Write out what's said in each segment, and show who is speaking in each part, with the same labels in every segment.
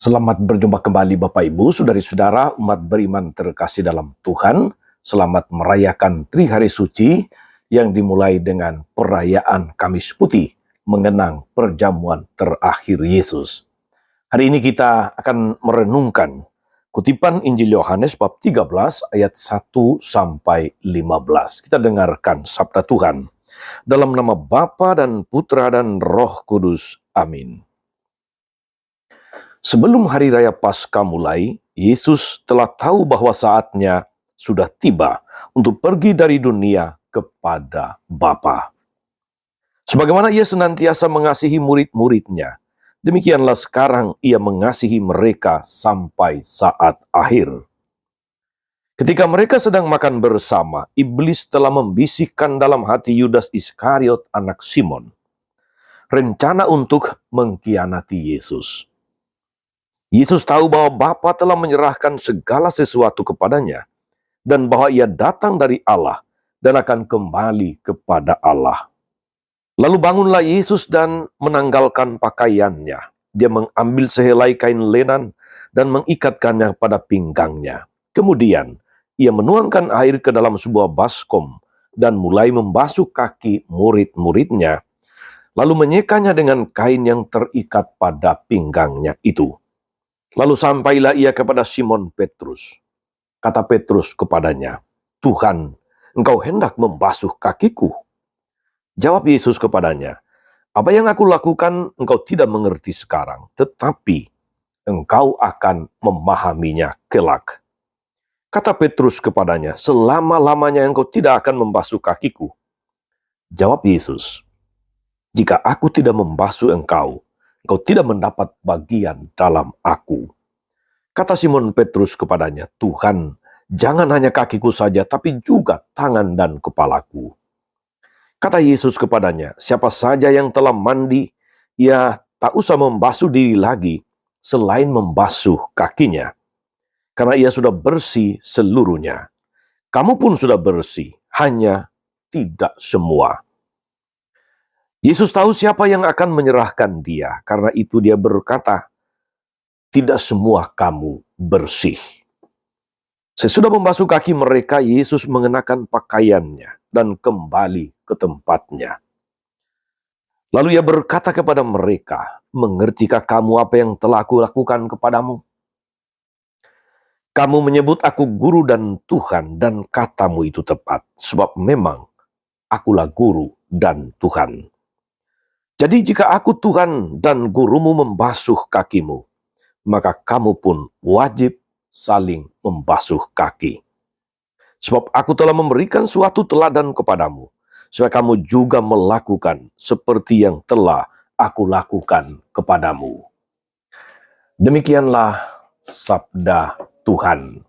Speaker 1: Selamat berjumpa kembali Bapak Ibu, saudari-saudara, umat beriman terkasih dalam Tuhan. Selamat merayakan Tri Hari Suci yang dimulai dengan perayaan Kamis Putih, mengenang perjamuan terakhir Yesus. Hari ini kita akan merenungkan kutipan Injil Yohanes bab 13 ayat 1 sampai 15. Kita dengarkan sabda Tuhan. Dalam nama Bapa dan Putra dan Roh Kudus. Amin. Sebelum hari raya Paskah mulai, Yesus telah tahu bahwa saatnya sudah tiba untuk pergi dari dunia kepada Bapa. Sebagaimana ia senantiasa mengasihi murid-muridnya, demikianlah sekarang ia mengasihi mereka sampai saat akhir. Ketika mereka sedang makan bersama, iblis telah membisikkan dalam hati Yudas Iskariot anak Simon rencana untuk mengkhianati Yesus. Yesus tahu bahwa Bapa telah menyerahkan segala sesuatu kepadanya dan bahwa ia datang dari Allah dan akan kembali kepada Allah. Lalu bangunlah Yesus dan menanggalkan pakaiannya. Dia mengambil sehelai kain lenan dan mengikatkannya pada pinggangnya. Kemudian ia menuangkan air ke dalam sebuah baskom dan mulai membasuh kaki murid-muridnya, lalu menyekanya dengan kain yang terikat pada pinggangnya itu. Lalu sampailah ia kepada Simon Petrus. Kata Petrus kepadanya, "Tuhan, engkau hendak membasuh kakiku?" Jawab Yesus kepadanya, "Apa yang aku lakukan engkau tidak mengerti sekarang, tetapi engkau akan memahaminya kelak." Kata Petrus kepadanya, "Selama-lamanya engkau tidak akan membasuh kakiku." Jawab Yesus, "Jika aku tidak membasuh engkau tidak mendapat bagian dalam aku." Kata Simon Petrus kepadanya, "Tuhan, jangan hanya kakiku saja, tapi juga tangan dan kepalaku." Kata Yesus kepadanya, "Siapa saja yang telah mandi, ia tak usah membasuh diri lagi, selain membasuh kakinya, karena ia sudah bersih seluruhnya. Kamu pun sudah bersih, hanya tidak semua." Yesus tahu siapa yang akan menyerahkan dia, karena itu dia berkata, "Tidak semua kamu bersih." Sesudah membasuh kaki mereka, Yesus mengenakan pakaiannya dan kembali ke tempatnya. Lalu ia berkata kepada mereka, "Mengertikah kamu apa yang telah aku lakukan kepadamu? Kamu menyebut aku guru dan Tuhan, dan katamu itu tepat, sebab memang akulah guru dan Tuhan. Jadi jika aku Tuhan dan gurumu membasuh kakimu, maka kamu pun wajib saling membasuh kaki. Sebab aku telah memberikan suatu teladan kepadamu, supaya kamu juga melakukan seperti yang telah aku lakukan kepadamu." Demikianlah sabda Tuhan.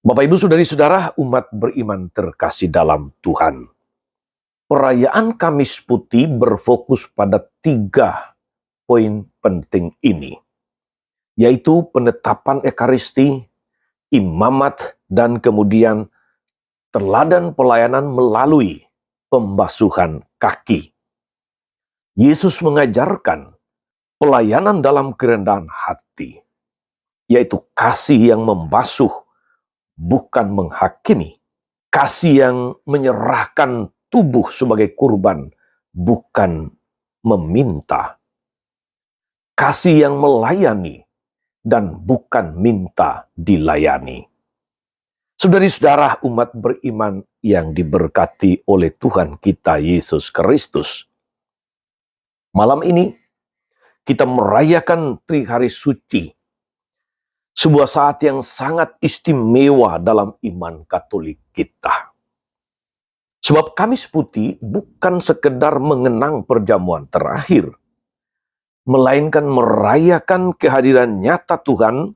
Speaker 1: Bapak Ibu saudari-saudara, umat beriman terkasih dalam Tuhan. Perayaan Kamis Putih berfokus pada 3 poin penting ini, yaitu penetapan Ekaristi, imamat, dan kemudian teladan pelayanan melalui pembasuhan kaki. Yesus mengajarkan pelayanan dalam kerendahan hati, yaitu kasih yang membasuh, bukan menghakimi. Kasih yang menyerahkan tubuh sebagai kurban, bukan meminta. Kasih yang melayani dan bukan minta dilayani. Saudari-saudara, umat beriman yang diberkati oleh Tuhan kita Yesus Kristus, malam ini kita merayakan Tri Hari Suci, sebuah saat yang sangat istimewa dalam iman Katolik kita. Sebab Kamis Putih bukan sekedar mengenang perjamuan terakhir, melainkan merayakan kehadiran nyata Tuhan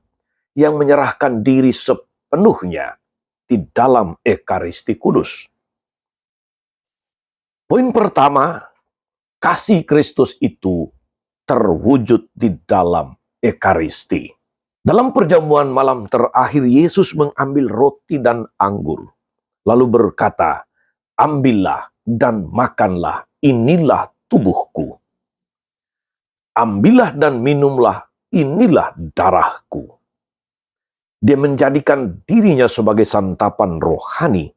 Speaker 1: yang menyerahkan diri sepenuhnya di dalam Ekaristi Kudus. Poin pertama, kasih Kristus itu terwujud di dalam Ekaristi. Dalam perjamuan malam terakhir, Yesus mengambil roti dan anggur, lalu berkata, "Ambillah dan makanlah, inilah tubuhku." ambillah dan minumlah, inilah darahku. Dia menjadikan dirinya sebagai santapan rohani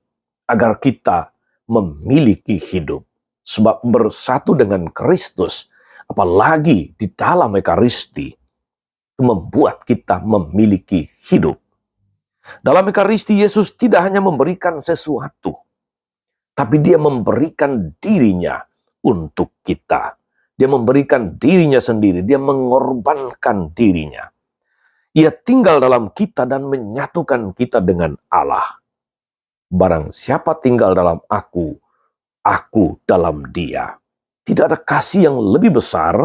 Speaker 1: agar kita memiliki hidup. Sebab bersatu dengan Kristus, apalagi di dalam Ekaristi, itu membuat kita memiliki hidup. Dalam Ekaristi, Yesus tidak hanya memberikan sesuatu, tapi dia memberikan dirinya untuk kita. Dia memberikan dirinya sendiri, dia mengorbankan dirinya. Ia tinggal dalam kita dan menyatukan kita dengan Allah. Barang siapa tinggal dalam aku dalam dia. Tidak ada kasih yang lebih besar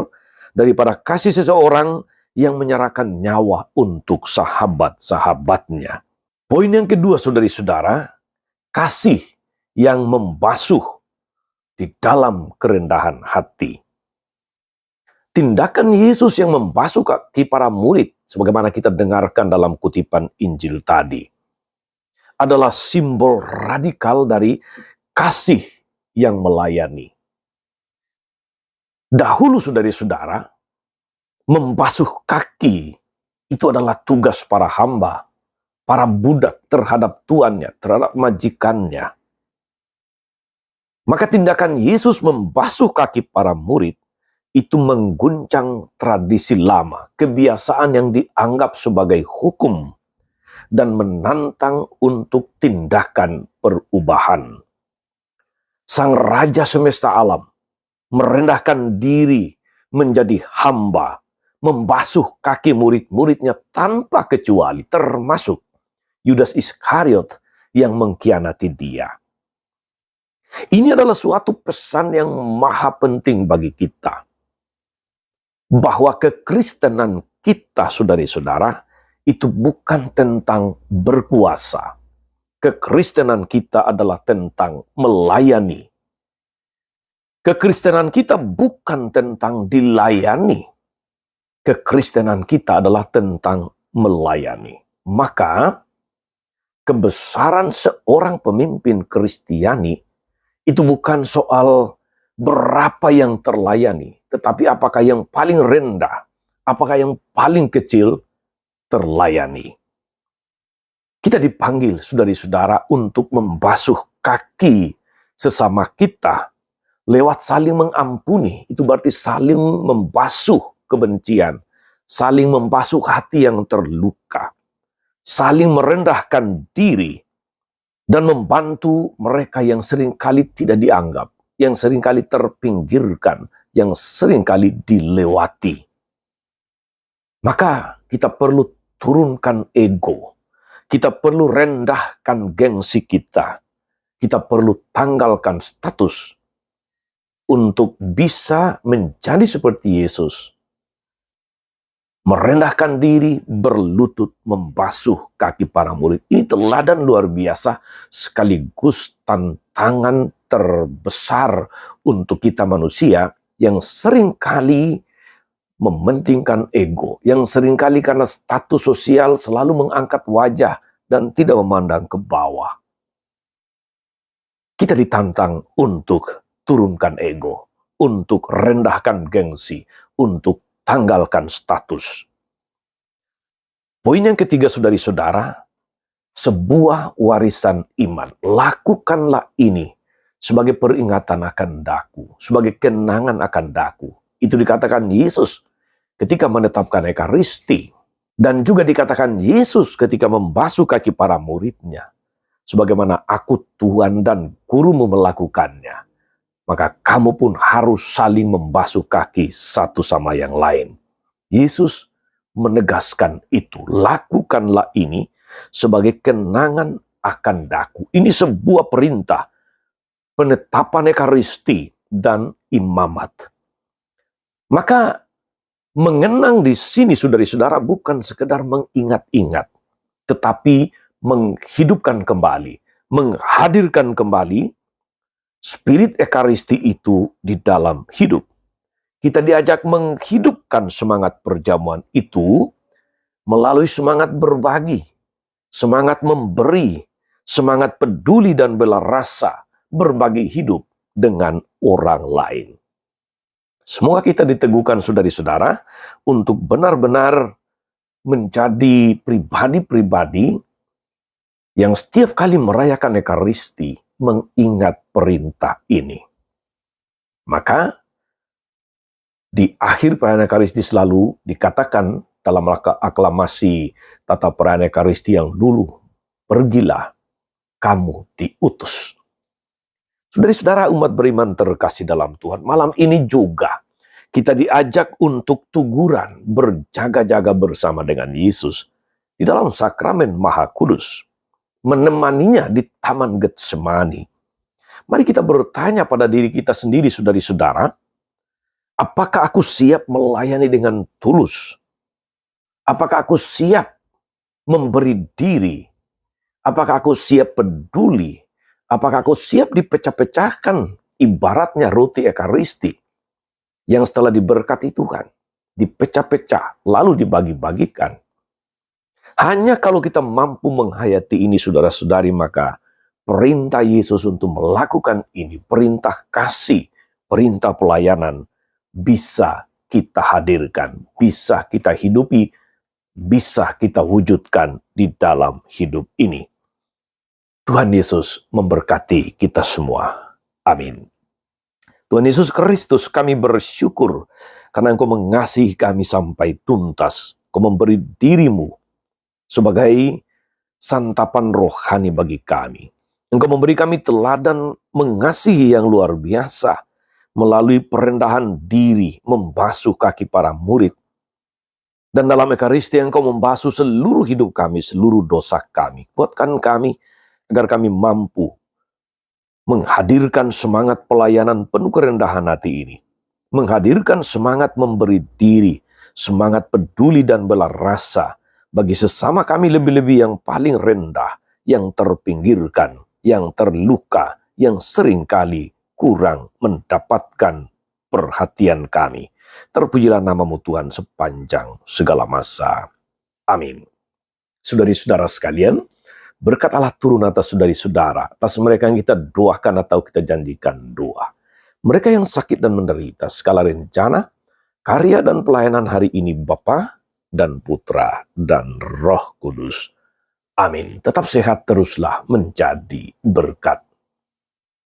Speaker 1: daripada kasih seseorang yang menyerahkan nyawa untuk sahabat-sahabatnya. Poin yang kedua, saudari-saudara, kasih yang membasuh di dalam kerendahan hati. Tindakan Yesus yang membasuh kaki para murid, sebagaimana kita dengarkan dalam kutipan Injil tadi, adalah simbol radikal dari kasih yang melayani. Dahulu, saudari-saudara, membasuh kaki itu adalah tugas para hamba, para budak terhadap tuannya, terhadap majikannya. Maka tindakan Yesus membasuh kaki para murid itu mengguncang tradisi lama, kebiasaan yang dianggap sebagai hukum, dan menantang untuk tindakan perubahan. Sang Raja semesta alam merendahkan diri menjadi hamba, membasuh kaki murid-muridnya tanpa kecuali, termasuk Yudas Iskariot yang mengkhianati dia. Ini adalah suatu pesan yang maha penting bagi kita, bahwa kekristenan kita, saudari-saudara, itu bukan tentang berkuasa. Kekristenan kita adalah tentang melayani. Kekristenan kita bukan tentang dilayani. Kekristenan kita adalah tentang melayani. Maka, kebesaran seorang pemimpin Kristiani itu bukan soal berapa yang terlayani, tetapi apakah yang paling rendah, apakah yang paling kecil terlayani. Kita dipanggil, saudari-saudara, untuk membasuh kaki sesama kita lewat saling mengampuni. Itu berarti saling membasuh kebencian, saling membasuh hati yang terluka, saling merendahkan diri, dan membantu mereka yang seringkali tidak dianggap, yang seringkali terpinggirkan, yang seringkali dilewati. Maka kita perlu turunkan ego, kita perlu rendahkan gengsi kita, kita perlu tanggalkan status untuk bisa menjadi seperti Yesus. Merendahkan diri, berlutut, membasuh kaki para murid. Ini teladan luar biasa, sekaligus tantangan terbesar untuk kita manusia yang seringkali mementingkan ego, yang seringkali karena status sosial selalu mengangkat wajah dan tidak memandang ke bawah. Kita ditantang untuk turunkan ego, untuk rendahkan gengsi, untuk tanggalkan status. Poin yang ketiga, saudari-saudara, sebuah warisan iman. Lakukanlah ini sebagai peringatan akan daku, sebagai kenangan akan daku. Itu dikatakan Yesus ketika menetapkan Ekaristi. Dan juga dikatakan Yesus ketika membasuh kaki para muridnya. Sebagaimana aku Tuhan dan gurumu melakukannya, maka kamu pun harus saling membasuh kaki satu sama yang lain. Yesus menegaskan itu. Lakukanlah ini sebagai kenangan akan daku. Ini sebuah perintah, penetapan Ekaristi dan imamat. Maka mengenang di sini, saudari-saudara, bukan sekedar mengingat-ingat, tetapi menghidupkan kembali, menghadirkan kembali Spirit Ekaristi itu di dalam hidup. Kita diajak menghidupkan semangat perjamuan itu melalui semangat berbagi, semangat memberi, semangat peduli dan bela rasa, berbagi hidup dengan orang lain. Semoga kita diteguhkan saudari-saudara untuk benar-benar menjadi pribadi-pribadi yang setiap kali merayakan Ekaristi mengingat perintah ini. Maka di akhir perayaan Ekaristi selalu dikatakan dalam aklamasi tata perayaan Ekaristi yang dulu, pergilah, kamu diutus. Saudara-saudara umat beriman terkasih dalam Tuhan, malam ini juga kita diajak untuk tuguran berjaga-jaga bersama dengan Yesus di dalam sakramen Maha Kudus, menemaninya di Taman Getsemani. Mari kita bertanya pada diri kita sendiri, saudari-saudara, apakah aku siap melayani dengan tulus? Apakah aku siap memberi diri? Apakah aku siap peduli? Apakah aku siap dipecah-pecahkan ibaratnya roti Ekaristi yang setelah diberkati Tuhan, dipecah-pecah lalu dibagi-bagikan? Hanya kalau kita mampu menghayati ini saudara-saudari, maka perintah Yesus untuk melakukan ini, perintah kasih, perintah pelayanan, bisa kita hadirkan, bisa kita hidupi, bisa kita wujudkan di dalam hidup ini. Tuhan Yesus memberkati kita semua. Amin. Tuhan Yesus Kristus, kami bersyukur karena Engkau mengasihi kami sampai tuntas. Engkau memberi dirimu sebagai santapan rohani bagi kami. Engkau memberi kami teladan mengasihi yang luar biasa, melalui perendahan diri, membasuh kaki para murid. Dan dalam Ekaristi Engkau membasuh seluruh hidup kami, seluruh dosa kami. Kuatkan kami, agar kami mampu menghadirkan semangat pelayanan penuh kerendahan hati ini. Menghadirkan semangat memberi diri, semangat peduli dan bela rasa bagi sesama kami, lebih-lebih yang paling rendah, yang terpinggirkan, yang terluka, yang seringkali kurang mendapatkan perhatian kami. Terpujilah namamu Tuhan sepanjang segala masa. Amin. Saudari-saudara sekalian, berkat Allah turun atas saudari-saudara, atas mereka yang kita doakan atau kita janjikan doa. Mereka yang sakit dan menderita, segala rencana, karya dan pelayanan hari ini Bapa dan Putra dan Roh Kudus. Amin. Tetap sehat teruslah menjadi berkat